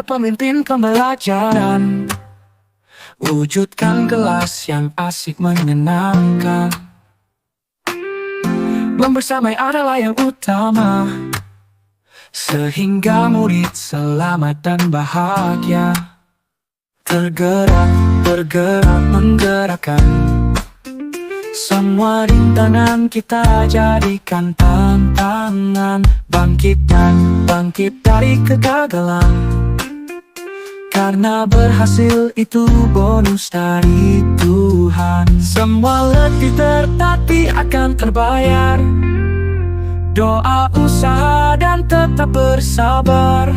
pemimpin pembelajaran. Wujudkan kelas yang asik menyenangkan. Membersamai adalah yang utama, sehingga murid selamat dan bahagia. Tergerak, bergerak, menggerakkan. Semua rintangan kita jadikan tantangan. Bangkit dari kegagalan. Karena berhasil itu bonus dari Tuhan. Semua letih tertatih akan terbayar. Doa, usaha, dan tetap bersabar.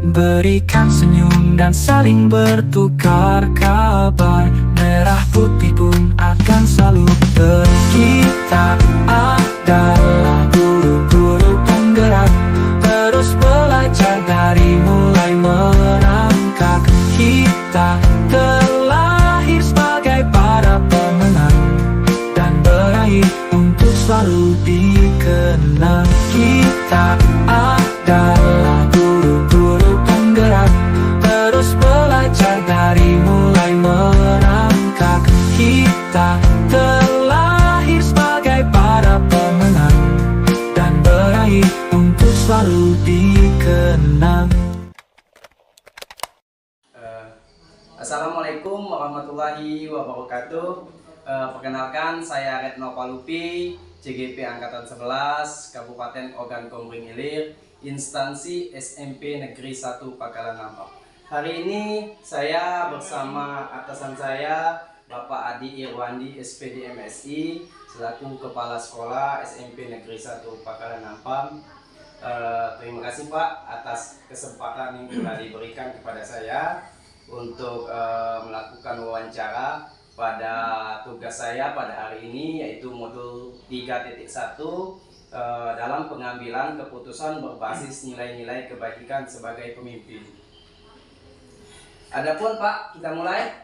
Berikan senyum dan saling bertukar kabar. Merah putih pun akan selalu kita adalah guru-guru penggerak. Terus belajar dari mulai merangkak. Kita terlahir sebagai para pemenang, dan berakhir untuk selalu dikenang. Kita adalah guru-guru penggerak. Terus belajar dari mulai merangkak. Kita terlahir sebagai para pemenang, dan berakhir untuk selalu dikenang. Assalamualaikum warahmatullahi wabarakatuh. Perkenalkan, saya Retno Palupi, CGP Angkatan 11, Kabupaten Ogan Komering Ilir, instansi SMP Negeri 1 Pakalan Nampang. Hari ini saya bersama atasan saya, Bapak Adi Irwandi, SPD MSI, selaku Kepala Sekolah SMP Negeri 1 Pakalan Nampang. Terima kasih Pak atas kesempatan yang telah diberikan kepada saya untuk melakukan wawancara pada tugas saya pada hari ini, yaitu modul 3.1 dalam pengambilan keputusan berbasis nilai-nilai kebajikan sebagai pemimpin. Adapun Pak, kita mulai.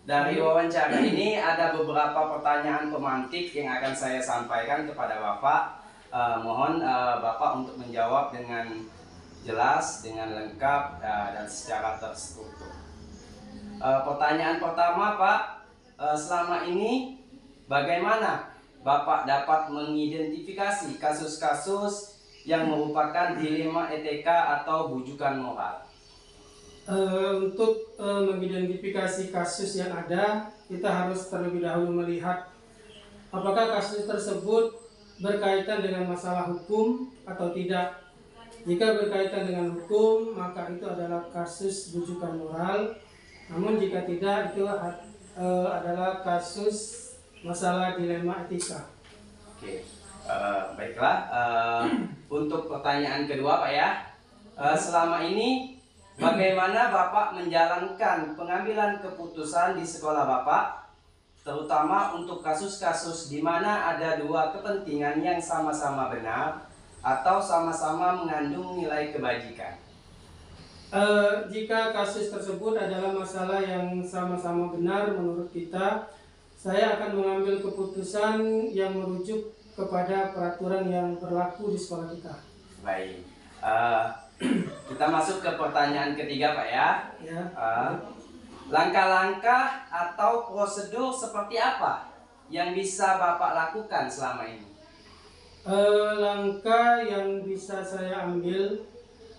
Dari wawancara ini ada beberapa pertanyaan pemantik yang akan saya sampaikan kepada Bapak. Mohon Bapak untuk menjawab dengan jelas, dengan lengkap, dan secara terstruktur. Pertanyaan pertama Pak, selama ini bagaimana Bapak dapat mengidentifikasi kasus-kasus yang merupakan dilema etika atau bujukan moral? Untuk mengidentifikasi kasus yang ada, kita harus terlebih dahulu melihat apakah kasus tersebut berkaitan dengan masalah hukum atau tidak. Jika berkaitan dengan hukum, maka itu adalah kasus bujukan moral. Namun jika tidak, itu adalah kasus masalah dilema etika. Oke, baiklah. Untuk pertanyaan kedua Pak ya, selama ini bagaimana Bapak menjalankan pengambilan keputusan di sekolah Bapak, terutama untuk kasus-kasus di mana ada dua kepentingan yang sama-sama benar atau sama-sama mengandung nilai kebajikan? Jika kasus tersebut adalah masalah yang sama-sama benar menurut kita, saya akan mengambil keputusan yang merujuk kepada peraturan yang berlaku di sekolah kita. Baik, kita masuk ke pertanyaan ketiga Pak ya. Langkah-langkah atau prosedur seperti apa yang bisa Bapak lakukan selama ini? Langkah yang bisa saya ambil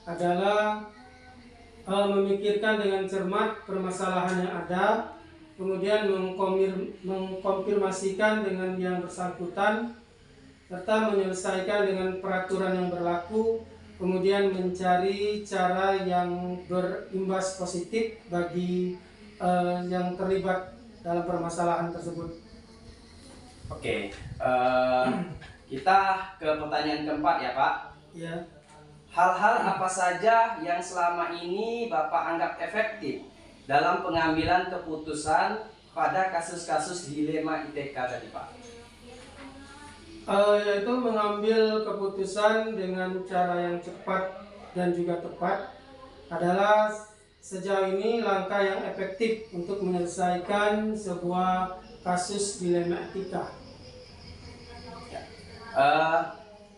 adalah memikirkan dengan cermat permasalahan yang ada, kemudian mengkonfirmasikan dengan yang bersangkutan, serta menyelesaikan dengan peraturan yang berlaku, kemudian mencari cara yang berimbas positif bagi yang terlibat dalam permasalahan tersebut. Oke, kita ke pertanyaan keempat ya Pak. Ya. Hal-hal apa saja yang selama ini Bapak anggap efektif dalam pengambilan keputusan pada kasus-kasus dilema ITK tadi Pak? Yaitu mengambil keputusan dengan cara yang cepat dan juga tepat adalah sejauh ini langkah yang efektif untuk menyelesaikan sebuah kasus dilema etika.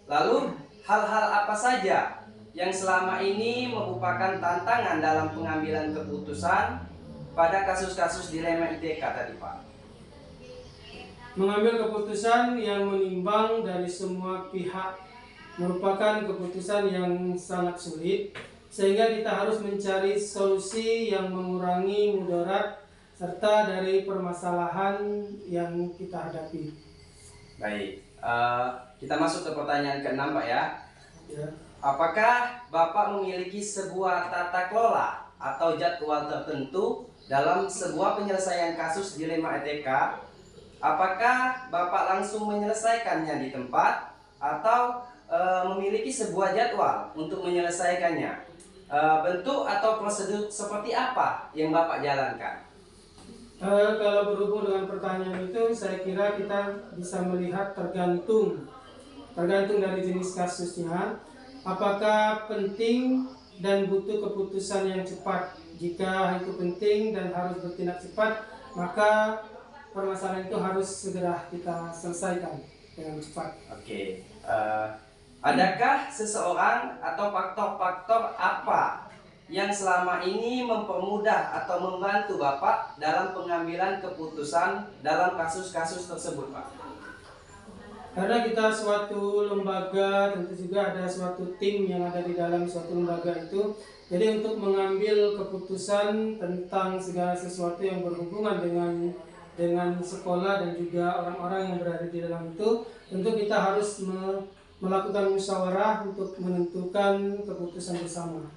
Lalu hal-hal apa saja yang selama ini merupakan tantangan dalam pengambilan keputusan pada kasus-kasus dilema ITK tadi Pak? Mengambil keputusan yang menimbang dari semua pihak merupakan keputusan yang sangat sulit, sehingga kita harus mencari solusi yang mengurangi mudarat serta dari permasalahan yang kita hadapi. Baik, kita masuk ke pertanyaan ke-6 Pak ya. Ya. Apakah Bapak memiliki sebuah tata kelola atau jadwal tertentu dalam sebuah penyelesaian kasus dilema ETK? Apakah Bapak langsung menyelesaikannya di tempat atau memiliki sebuah jadwal untuk menyelesaikannya? Bentuk atau prosedur seperti apa yang Bapak jalankan? Kalau berhubung dengan pertanyaan itu, saya kira kita bisa melihat tergantung dari jenis kasusnya. Apakah penting dan butuh keputusan yang cepat? Jika itu penting dan harus bertindak cepat, maka permasalahan itu harus segera kita selesaikan dengan cepat. Oke, adakah seseorang atau faktor-faktor apa yang selama ini mempermudah atau membantu Bapak dalam pengambilan keputusan dalam kasus-kasus tersebut, Pak? Karena kita suatu lembaga, tentu juga ada suatu tim yang ada di dalam suatu lembaga itu. Jadi untuk mengambil keputusan tentang segala sesuatu yang berhubungan dengan sekolah dan juga orang-orang yang berada di dalam itu, tentu kita harus melakukan musyawarah untuk menentukan keputusan bersama.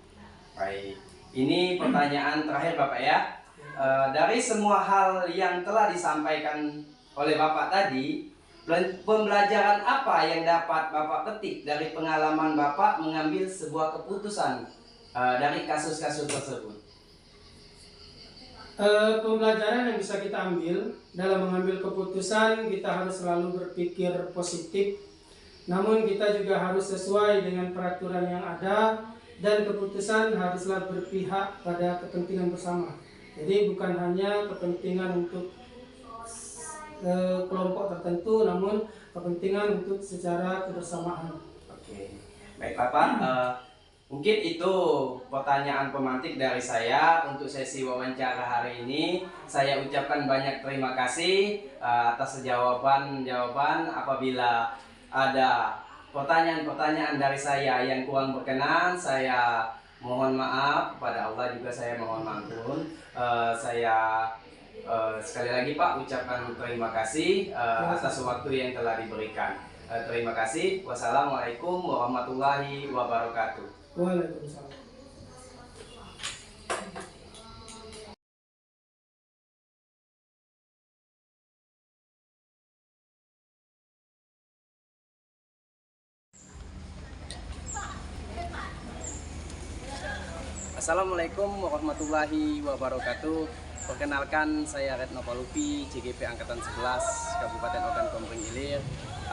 Baik, ini pertanyaan terakhir Bapak ya. Dari semua hal yang telah disampaikan oleh Bapak tadi, pembelajaran apa yang dapat Bapak petik dari pengalaman Bapak mengambil sebuah keputusan dari kasus-kasus tersebut? Pembelajaran yang bisa kita ambil dalam mengambil keputusan, kita harus selalu berpikir positif. Namun kita juga harus sesuai dengan peraturan yang ada, dan keputusan haruslah berpihak pada kepentingan bersama. Jadi bukan hanya kepentingan untuk kelompok tertentu, namun kepentingan untuk secara kebersamaan. Oke, baik Bapak. Mungkin itu pertanyaan pemantik dari saya untuk sesi wawancara hari ini. Saya ucapkan banyak terima kasih atas jawaban-jawaban. Apabila ada pertanyaan-pertanyaan dari saya yang kurang berkenan, saya mohon maaf. Kepada Allah juga saya mohon ampun. Sekali lagi Pak, ucapkan terima kasih atas waktu yang telah diberikan. Terima kasih. Wassalamualaikum warahmatullahi wabarakatuh. Waalaikumsalam. Assalamualaikum warahmatullahi wabarakatuh. Perkenalkan, saya Retno Palupi, CGP Angkatan 11 Kabupaten Ogan Komering Ilir,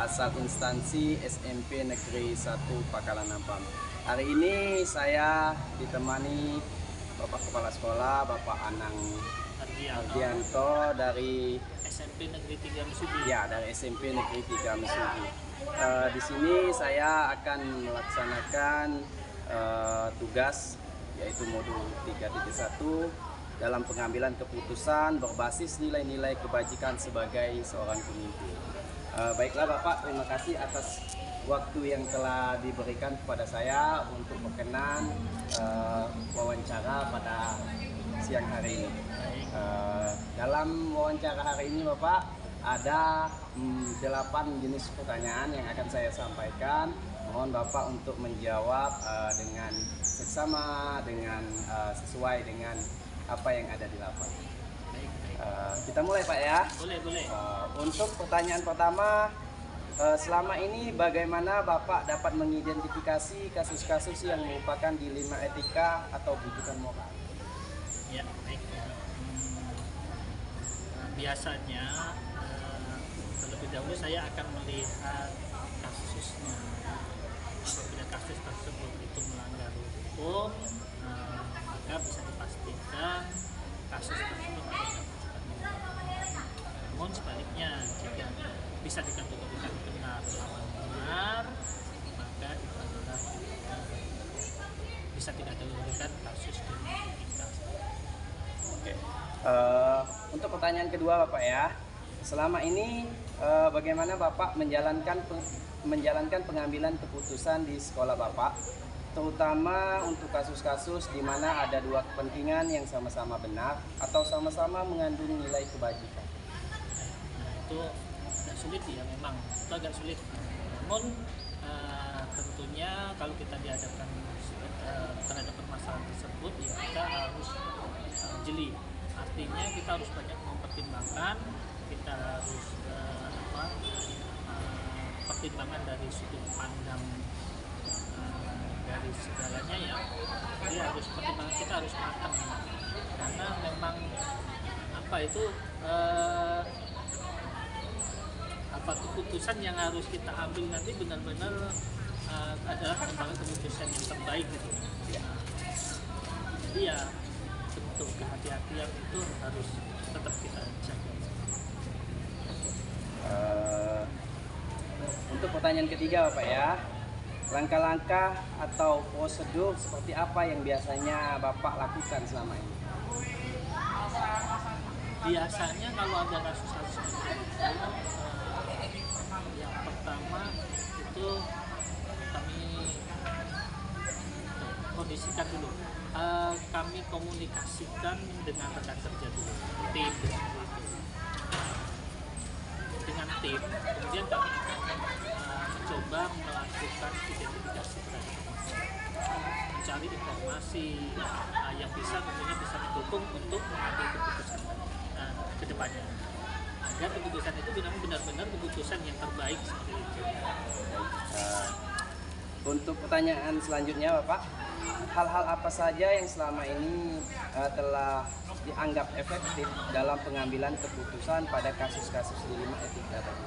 asal instansi SMP Negeri 1 Pakalan Ampam. Hari ini saya ditemani Bapak Kepala Sekolah, Bapak Anang Ardianto dari SMP Negeri 3 Mesuji. Ya, dari SMP Negeri 3 Mesuji. Di sini saya akan melaksanakan tugas yaitu modul 3.1 dalam pengambilan keputusan berbasis nilai-nilai kebajikan sebagai seorang pemimpin. Baiklah Bapak, terima kasih atas waktu yang telah diberikan kepada saya untuk berkenan wawancara pada siang hari ini. Dalam wawancara hari ini Bapak, ada 8 jenis pertanyaan yang akan saya sampaikan. Mohon Bapak untuk menjawab dengan seksama, dengan sesuai dengan apa yang ada di lapangan. Kita mulai Pak ya. Boleh. Untuk pertanyaan pertama, selama ini bagaimana Bapak dapat mengidentifikasi kasus-kasus yang merupakan dilema etika atau bujukan moral? Ya, baik. Biasanya terlebih dahulu saya akan melihat kasusnya. Apabila kasus tersebut itu melanggar hukum, maka bisa dipastikan kasus tersebut adalah bujukan moral. Namun sebaliknya, jika bisa dikategorikan benar lawan benar, maka itu adalah Untuk pertanyaan kedua Bapak ya, selama ini bagaimana Bapak menjalankan pengambilan keputusan di sekolah Bapak, terutama untuk kasus-kasus di mana ada dua kepentingan yang sama-sama benar atau sama-sama mengandung nilai kebajikan? Nah, itu agak sulit ya, memang itu agak sulit. Namun tentunya kalau kita dihadapkan terhadap permasalahan tersebut, ya kita harus jeli. Artinya kita harus banyak mempertimbangkan, kita harus pertimbangan dari sudut pandang dari segalanya ya. Jadi harus pertimbangan kita harus matang, karena memang keputusan yang harus kita ambil nanti benar-benar adalah keputusan yang terbaik gitu. Jadi ya bentuk kehati-hatian itu harus tetap kita jaga. Untuk pertanyaan ketiga Bapak ya, langkah-langkah atau prosedur seperti apa yang biasanya Bapak lakukan selama ini? Biasanya kalau ada kasus-kasus seperti itu, yang pertama itu kami kondisikan dulu, kami komunikasikan dengan rekan kerja dulu, tim seperti itu. Dengan tim, kemudian kami mencoba melakukan identifikasi terhadap mencari informasi yang tentunya bisa mendukung untuk mengambil keputusan ke depannya, agar keputusan itu benar-benar keputusan yang terbaik seperti itu. Untuk pertanyaan selanjutnya Bapak, hal-hal apa saja yang selama ini telah dianggap efektif dalam pengambilan keputusan pada kasus-kasus dilema etika tadi?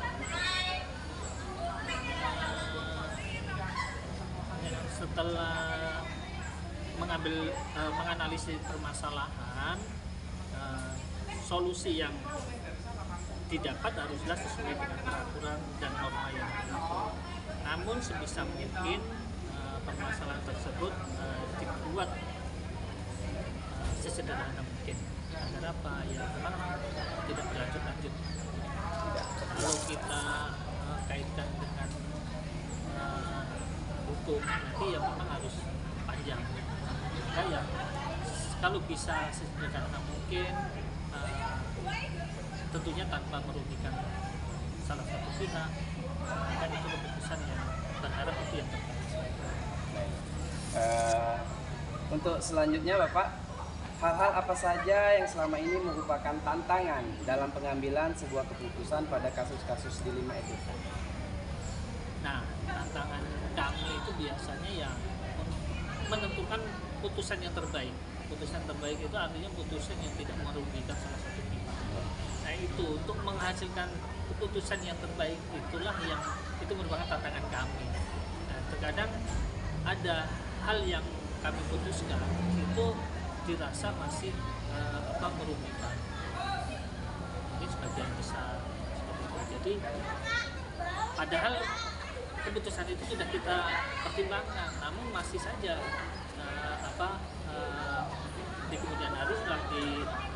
Setelah menganalisis permasalahan, solusi yang didapat haruslah sesuai dengan peraturan dan norma yang berlaku. Namun sebisa mungkin permasalahan tersebut dibuat sesederhana mungkin. Agar apa? Ya memang tidak berlanjut-lanjut. Kalau kita kaitkan dengan hukum, nanti ya memang harus panjang. Maka ya kalau bisa sesederhana mungkin, tentunya tanpa merugikan salah satu pihak, kan itu keputusan yang berharap itu yang terbaik. Untuk selanjutnya Bapak, hal-hal apa saja yang selama ini merupakan tantangan dalam pengambilan sebuah keputusan pada kasus-kasus dilema etika? Nah, tantangan kami itu biasanya ya menentukan putusan yang terbaik. Putusan terbaik itu artinya putusan yang tidak merugikan salah satu pihak. Nah itu, untuk menghasilkan keputusan yang terbaik itulah yang itu merupakan tantangan kami. Nah, terkadang ada hal yang kami putuskan itu dirasa masih merugikan. Ini sebagian besar seperti itu. Jadi padahal keputusan itu sudah kita pertimbangkan, namun masih saja di kemudian hari setelah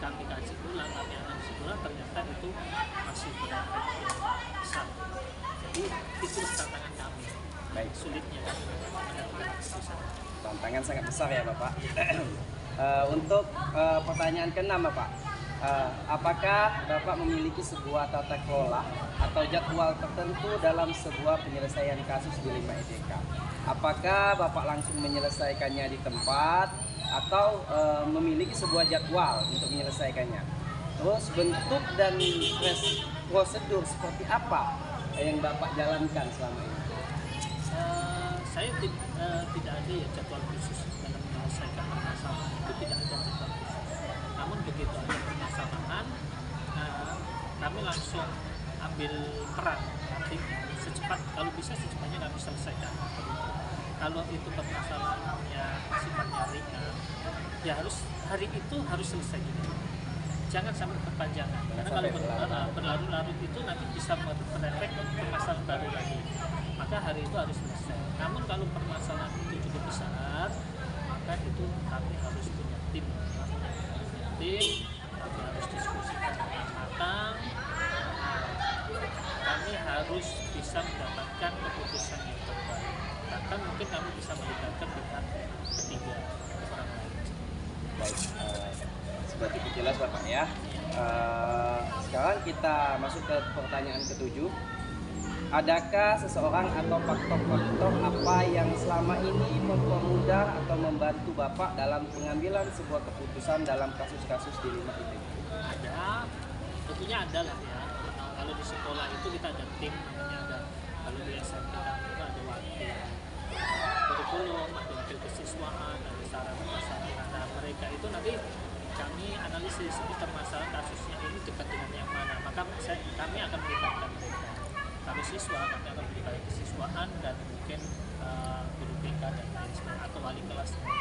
kami kaji ulang, kami analisis ulang, ternyata itu masih berefek yang besar. Jadi itu tantangan kami. Baik. Sulitnya kami menentukan keputusan. Tantangan sangat besar ya Bapak. Untuk pertanyaan ke-6 Bapak, apakah Bapak memiliki sebuah tata kelola atau jadwal tertentu dalam sebuah penyelesaian kasus dilema etika? Apakah Bapak langsung menyelesaikannya di tempat atau memiliki sebuah jadwal untuk menyelesaikannya? Terus bentuk dan prosedur seperti apa yang Bapak jalankan selama ini? Saya tidak ada ya jadwal khusus dalam menyelesaikan permasalahan, itu tidak ada jadwal khusus. Namun begitu ada permasalahan, kami langsung ambil peran, artinya secepat, kalau bisa secepatnya kami selesaikan. Kalau itu permasalahannya sifatnya ringan, ya harus hari itu harus selesai gitu. Jangan sampai berpanjangan, karena kalau berlarut-larut itu nanti bisa berefek ke masalah baru lagi. Maka hari itu harus selesai. Namun kalau permasalahan itu cukup besar, maka itu kami harus punya tim, kami harus datang, kami harus bisa mendapatkan keputusan yang terbaik. Bahkan mungkin kami bisa melibatkan dengan ketiga orang lain. Baik, sudah cukup jelas Bapak ya. Sekarang kita masuk ke pertanyaan ketujuh. Adakah seseorang atau faktor-faktor apa yang selama ini mempermudah atau membantu Bapak dalam pengambilan sebuah keputusan dalam kasus-kasus di Lima ITK? Ada, tentunya ada lah ya. Kalau di sekolah itu kita ada tim, namanya ada. Kalau di SMP itu ada wakil kurikulum, ada wakil kesiswaan, ada sarana-prasarana. Nah, mereka itu nanti kami analisis ini permasalahan kasusnya ini dekat dengan yang mana, maka kami akan melibatkan mereka. Kalau siswa, kami akan melibatkan kesiswaan dan mungkin guru BK dan lain sebagainya, atau wali kelas. Seperti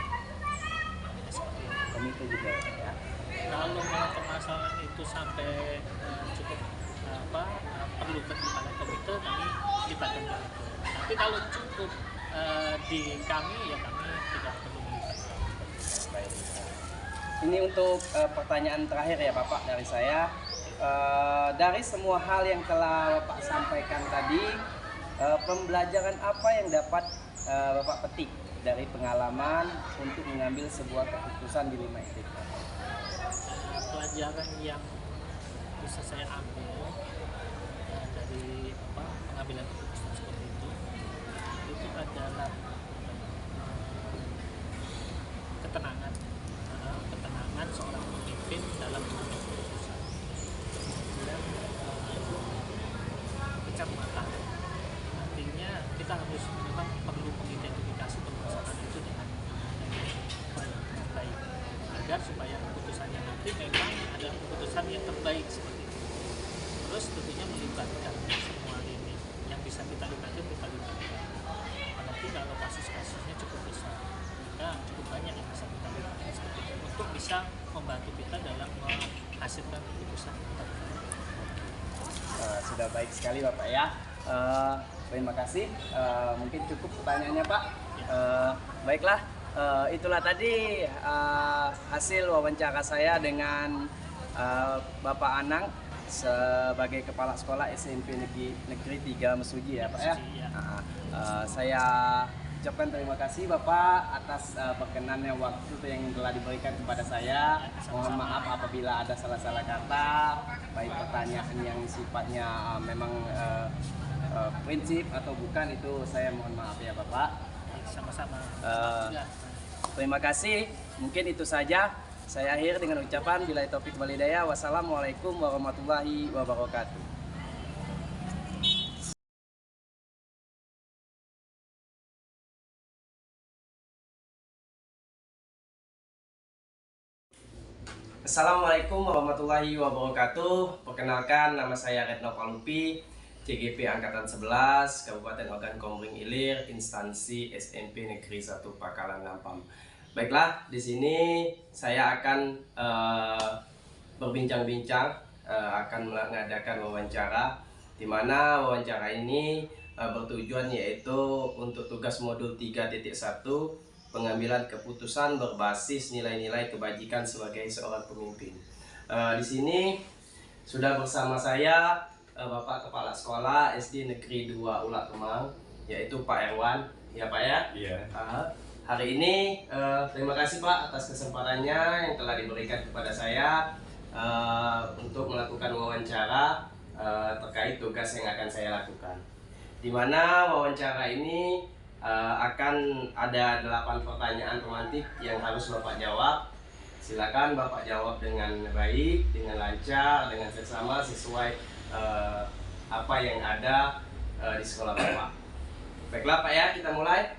itu. Komite juga ya. Kalau memang permasalahan itu sampai cukup perlu keterlibatan komite, kami libatkan komite. Tapi kalau cukup di kami, ya kami tidak perlu melibatkan. Baik. Ini untuk pertanyaan terakhir ya Bapak dari saya. Dari semua hal yang telah Bapak sampaikan tadi, pembelajaran apa yang dapat Bapak petik dari pengalaman untuk mengambil sebuah keputusan di Lima ITK? Pelajaran yang bisa saya ambil dari pengambilan keputusan seperti itu adalah ketenangan seorang pemimpin dalam mengambil keputusan dan kecermatan. Artinya kita harus memang perlu mengidentifikasi permasalahan itu dengan baik agar supaya keputusannya nanti memang adalah keputusan yang terbaik seperti itu. Terus tentunya melibatkan semua ini yang bisa kita libatkan. Apalagi kalau kasus-kasusnya cukup besar, maka cukup banyak yang bisa kita libatkan seperti itu untuk bisa membantu kita dalam menghasilkan keputusan yang terbaik. Sudah baik sekali Bapak ya. Terima kasih. Mungkin cukup pertanyaannya Pak. Baiklah. Itulah tadi hasil wawancara saya dengan Bapak Anang sebagai Kepala Sekolah SMP Negeri 3 Mesuji ya Pak ya. Saya ucapkan terima kasih Bapak atas perkenannya waktu yang telah diberikan kepada saya. Mohon maaf apabila ada salah-salah kata, baik pertanyaan yang sifatnya memang prinsip atau bukan, itu saya mohon maaf ya Bapak. Sama-sama. Terima kasih. Mungkin itu saja. Saya akhir dengan ucapan billahi taufik wal hidayah. Wassalamualaikum warahmatullahi wabarakatuh. Assalamualaikum warahmatullahi wabarakatuh. Perkenalkan, nama saya Retno Palupi, CGP Angkatan 11, Kabupaten Ogan Komering Ilir, instansi SMP Negeri 1 Pakalan Nampam. Baiklah, di sini saya akan berbincang-bincang, akan mengadakan wawancara, di mana wawancara ini bertujuan yaitu untuk tugas modul 3.1, pengambilan keputusan berbasis nilai-nilai kebajikan sebagai seorang pemimpin. Di sini sudah bersama saya Bapak Kepala Sekolah SD Negeri 2 Ulak Kemang, yaitu Pak Erwan. Ya Pak ya? Iya. Hari ini terima kasih Pak atas kesempatannya yang telah diberikan kepada saya untuk melakukan wawancara terkait tugas yang akan saya lakukan. Di mana wawancara ini akan ada 8 pertanyaan pemantik yang harus Bapak jawab. Silakan Bapak jawab dengan baik, dengan lancar, dengan seksama sesuai apa yang ada di sekolah Bapak. Baiklah Pak ya, kita mulai.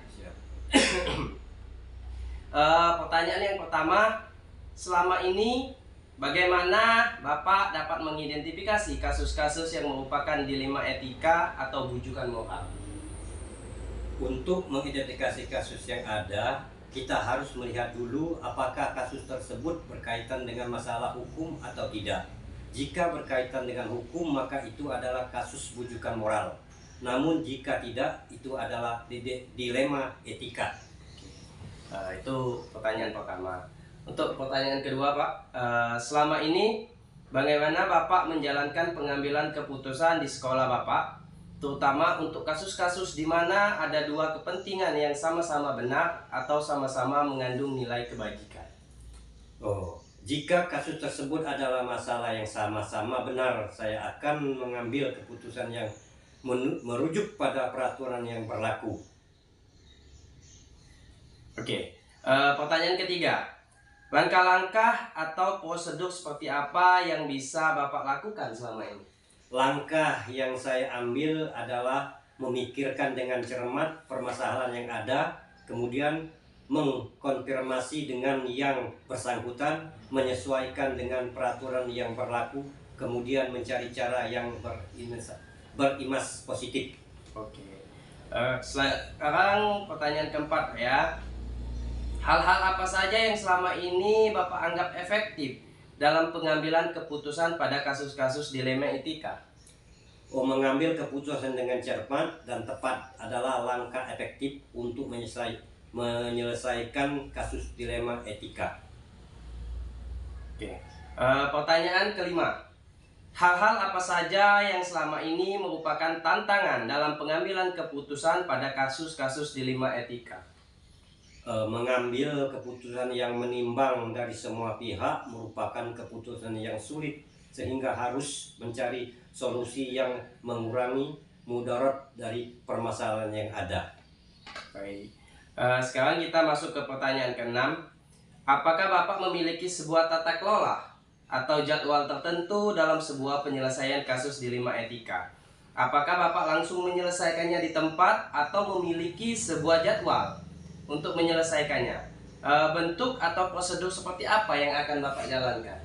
Pertanyaan yang pertama, selama ini bagaimana Bapak dapat mengidentifikasi kasus-kasus yang merupakan dilema etika atau bujukan moral? Untuk mengidentifikasi kasus yang ada, kita harus melihat dulu apakah kasus tersebut berkaitan dengan masalah hukum atau tidak. Jika berkaitan dengan hukum, maka itu adalah kasus bujukan moral. Namun jika tidak, itu adalah dilema etika. Itu pertanyaan pertama. Untuk pertanyaan kedua Pak, selama ini bagaimana Bapak menjalankan pengambilan keputusan di sekolah Bapak, terutama untuk kasus-kasus di mana ada dua kepentingan yang sama-sama benar atau sama-sama mengandung nilai kebajikan. Jika kasus tersebut adalah masalah yang sama-sama benar, saya akan mengambil keputusan yang merujuk pada peraturan yang berlaku. Oke, pertanyaan ketiga. Langkah-langkah atau prosedur seperti apa yang bisa Bapak lakukan selama ini? Langkah yang saya ambil adalah memikirkan dengan cermat permasalahan yang ada, kemudian mengkonfirmasi dengan yang bersangkutan, menyesuaikan dengan peraturan yang berlaku, kemudian mencari cara yang berimas positif. Oke. Sekarang pertanyaan keempat ya. Hal-hal apa saja yang selama ini Bapak anggap efektif dalam pengambilan keputusan pada kasus-kasus dilema etika? Mengambil keputusan dengan cermat dan tepat adalah langkah efektif untuk menyelesaikan kasus dilema etika. Oke. Pertanyaan kelima. Hal-hal apa saja yang selama ini merupakan tantangan dalam pengambilan keputusan pada kasus-kasus dilema etika? Mengambil keputusan yang menimbang dari semua pihak merupakan keputusan yang sulit, sehingga harus mencari solusi yang mengurangi mudarat dari permasalahan yang ada. Baik. Sekarang kita masuk ke pertanyaan keenam. Apakah Bapak memiliki sebuah tata kelola atau jadwal tertentu dalam sebuah penyelesaian kasus dilema etika? Apakah Bapak langsung menyelesaikannya di tempat atau memiliki sebuah jadwal untuk menyelesaikannya? Bentuk atau prosedur seperti apa yang akan Bapak jalankan?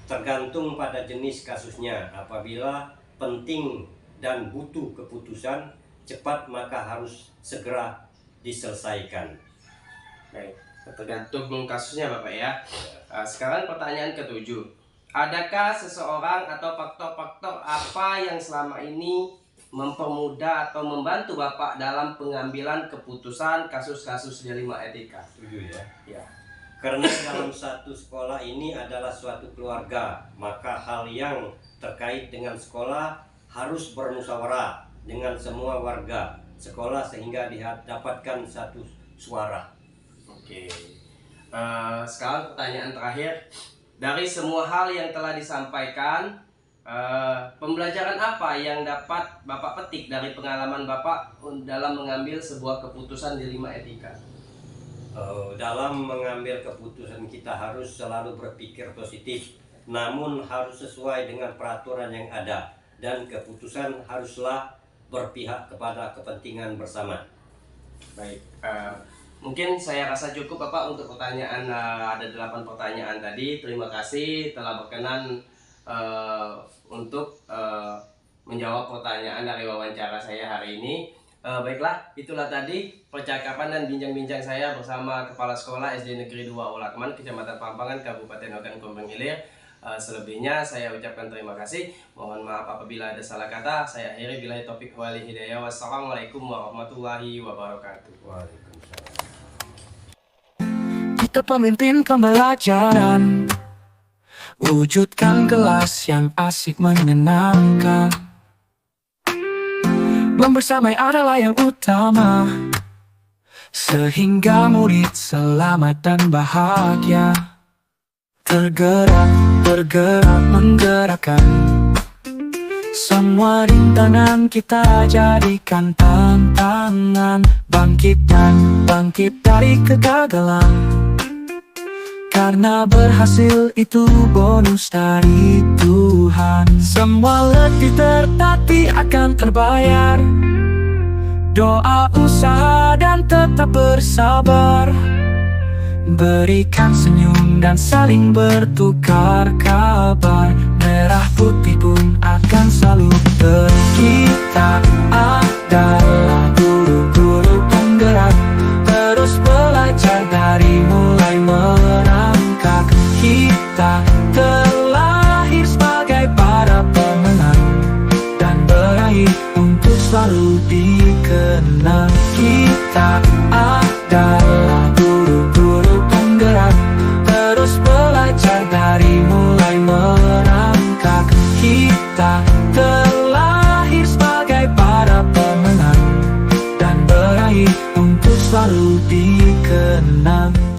Tergantung pada jenis kasusnya. Apabila penting dan butuh keputusan cepat, maka harus segera diselesaikan. Baik, tergantung kasusnya Bapak ya. Sekarang pertanyaan ketujuh. Adakah seseorang atau faktor-faktor apa yang selama ini mempermudah atau membantu Bapak dalam pengambilan keputusan kasus-kasus dilema etika? Setuju ya? Ya. Karena dalam satu sekolah ini adalah suatu keluarga, maka hal yang terkait dengan sekolah harus bermusyawarah dengan semua warga sekolah sehingga didapatkan satu suara. Oke. Sekarang pertanyaan terakhir. Dari semua hal yang telah disampaikan, pembelajaran apa yang dapat Bapak petik dari pengalaman Bapak dalam mengambil sebuah keputusan dilema etika? Dalam mengambil keputusan kita harus selalu berpikir positif, namun harus sesuai dengan peraturan yang ada, dan keputusan haruslah berpihak kepada kepentingan bersama. Baik, mungkin saya rasa cukup Bapak untuk pertanyaan. Ada 8 pertanyaan tadi. Terima kasih telah berkenan untuk menjawab pertanyaan dari wawancara saya hari ini. Baiklah, itulah tadi percakapan dan bincang-bincang saya bersama Kepala Sekolah SD Negeri 2 Ulakman, Kecamatan Pampangan, Kabupaten Ogan Komering Ilir. Selebihnya saya ucapkan terima kasih. Mohon maaf apabila ada salah kata. Saya akhiri billahi taufik wal hidayah. Wassalamualaikum warahmatullahi wabarakatuh. Waalaikumsalam. Kita pemimpin pembelajaran, wujudkan kelas yang asik menyenangkan. Membersamai adalah yang utama, sehingga murid selamat dan bahagia. Tergerak, bergerak, menggerakkan. Semua rintangan kita jadikan tantangan. Bangkit dari kegagalan. Karena berhasil itu bonus dari Tuhan. Semua letih tertatih akan terbayar. Doa, usaha, dan tetap bersabar. Berikan senyum dan saling bertukar kabar. Merah putih pun akan selalu kita adalah guru-guru penggerak. Terus belajar dari mulai merangkak. Kita terlahir sebagai para pemenang, dan berakhir untuk selalu dikenang. Kita adalah guru-guru penggerak. Terus belajar dari mulai merangkak. selalu dikenang.